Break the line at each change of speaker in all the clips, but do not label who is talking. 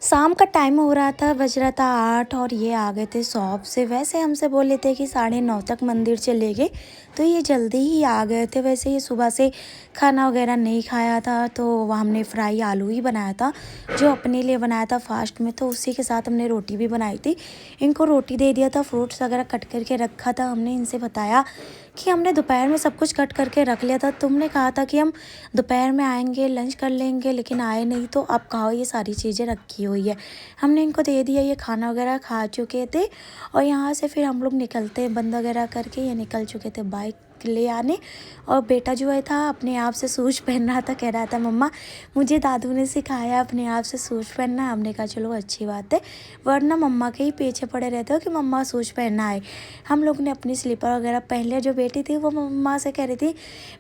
शाम का टाइम हो रहा था, बज रहा था 8 और ये आ गए थे शॉप से। वैसे हमसे बोले थे कि 9:30 तक मंदिर चलेंगे, तो ये जल्दी ही आ गए थे। वैसे ये सुबह से खाना वगैरह नहीं खाया था, तो हमने फ्राई आलू ही बनाया था, जो अपने लिए बनाया था फास्ट में। तो उसी के साथ हमने रोटी भी बनाई थी। इनको रोटी दे दिया था, फ्रूट्स वगैरह कट करके रखा था। हमने इनसे बताया कि हमने दोपहर में सब कुछ कट करके रख लिया था, तुमने कहा था कि हम दोपहर में आएंगे, लंच कर लेंगे, लेकिन आए नहीं, तो अब खाओ, ये सारी चीज़ें रखी हुई है। हमने इनको दे दिया, ये खाना वगैरह खा चुके थे। और यहाँ से फिर हम लोग निकलते, बंद वगैरह करके ये निकल चुके थे बाइक ले आने। और बेटा जो है था अपने आप से शूज़ पहन रहा था, कह रहा था मम्मा मुझे दादू ने सिखाया अपने आप से शूज़ पहनना। हमने कहा चलो अच्छी बात है, वरना मम्मा के ही पीछे पड़े रहते हो कि मम्मा शूज़ पहनना है। हम लोग ने अपनी स्लीपर वगैरह पहन लिया। जो बेटी थी वो मम्मा से कह रही थी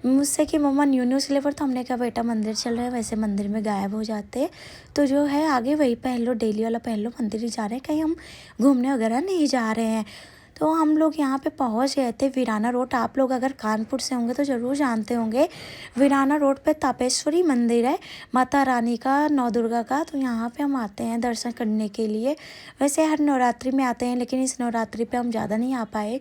मुझसे कि मम्मा न्यू न्यू स्लीपर, तो हमने कहा बेटा मंदिर चल रहे हैं, वैसे मंदिर में गायब हो जाते हैं, तो जो है आगे वही पहन लो, डेली वाला पहन लो, मंदिर ही जा रहे हैं, कहीं हम घूमने वगैरह नहीं जा रहे हैं। तो हम लोग यहाँ पे पहुँच गए थे वीराना रोड। आप लोग अगर कानपुर से होंगे तो ज़रूर जानते होंगे, वीराना रोड पे तापेश्वरी मंदिर है, माता रानी का, नौ दुर्गा का। तो यहाँ पे हम आते हैं दर्शन करने के लिए। वैसे हर नवरात्रि में आते हैं, लेकिन इस नवरात्रि पे हम ज़्यादा नहीं आ पाए,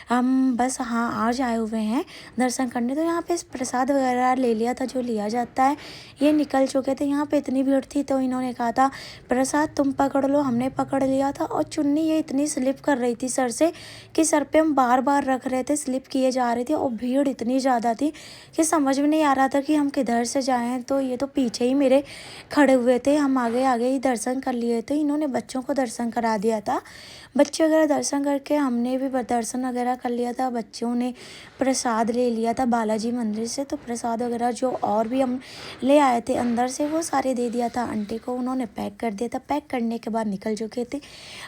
हम बस हाँ आज आए हुए हैं दर्शन करने। तो यहाँ पे प्रसाद वगैरह ले लिया था जो लिया जाता है। ये निकल चुके थे, यहाँ पे इतनी भीड़ थी तो इन्होंने कहा था प्रसाद तुम पकड़ लो, हमने पकड़ लिया था। और चुन्नी ये इतनी स्लिप कर रही थी सर से कि सर पे हम बार बार रख रहे थे, स्लिप किए जा रही थी। और भीड़ इतनी ज़्यादा थी कि समझ में नहीं आ रहा था कि हम किधर से जाएं। तो ये तो पीछे ही मेरे खड़े हुए थे, हम आगे आगे ही दर्शन कर लिए थे। इन्होंने बच्चों को दर्शन करा दिया था, बच्चे वगैरह दर्शन करके हमने भी दर्शन वगैरह कर लिया था। बच्चों ने प्रसाद ले लिया था बालाजी मंदिर से, तो प्रसाद वगैरह जो और भी हम ले आए थे अंदर से वो सारे दे दिया था आंटी को, उन्होंने पैक कर दिया था। पैक करने के बाद निकल चुके थे।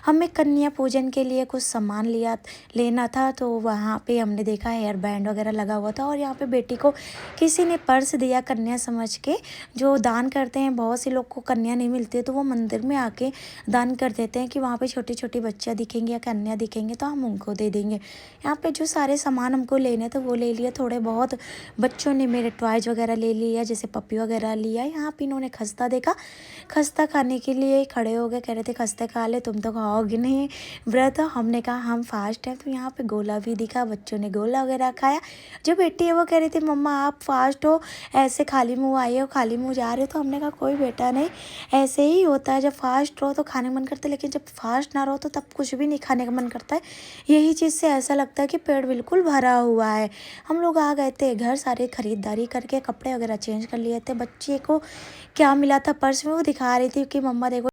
हमें कन्या पूजन के लिए कुछ सामान लेना था, तो वहाँ पे हमने देखा हेयर बैंड वगैरह लगा हुआ था। और यहाँ पे बेटी को किसी ने पर्स दिया कन्या समझ के, जो दान करते हैं, बहुत से लोग को कन्या नहीं मिलती है तो वो मंदिर में आके दान कर देते हैं कि वहाँ पे छोटी छोटी बच्चियाँ दिखेंगी या कन्या दिखेंगे तो हम उनको दे देंगे। यहाँ पे जो सारे सामान हमको लेने थे वो ले लिया। थोड़े बहुत बच्चों ने मेरे टॉयज वगैरह ले लिया, जैसे पप्पी वगैरह लिया। यहाँ पे इन्होंने खस्ता देखा, खस्ता खाने के लिए खड़े हो गए, कह रहे थे खस्ते खा ले, तुम तो खाओगे नहीं व्रत। हमने कहा हम फास्ट हैं। तो यहाँ पे गोला भी दिखा, बच्चों ने गोला वगैरह खाया। जो बेटी है वो कह रही थी मम्मा आप फास्ट हो, ऐसे खाली मुँह आए हो, खाली मुँह जा रहे हो। तो हमने कहा कोई बेटा नहीं, ऐसे ही होता है, जब फास्ट रहो तो खाने मन करता है, लेकिन जब फास्ट ना रहो तो तब कुछ भी नहीं खाने का मन करता है। यही चीज़ से ऐसा लगता है कि पेट बिल्कुल भरा हुआ है। हम लोग आ गए थे घर, सारे खरीदारी करके कपड़े वगैरह चेंज कर लिए थे। बच्चे को क्या मिला था पर्स में वो दिखा रही थी कि मम्मा देखो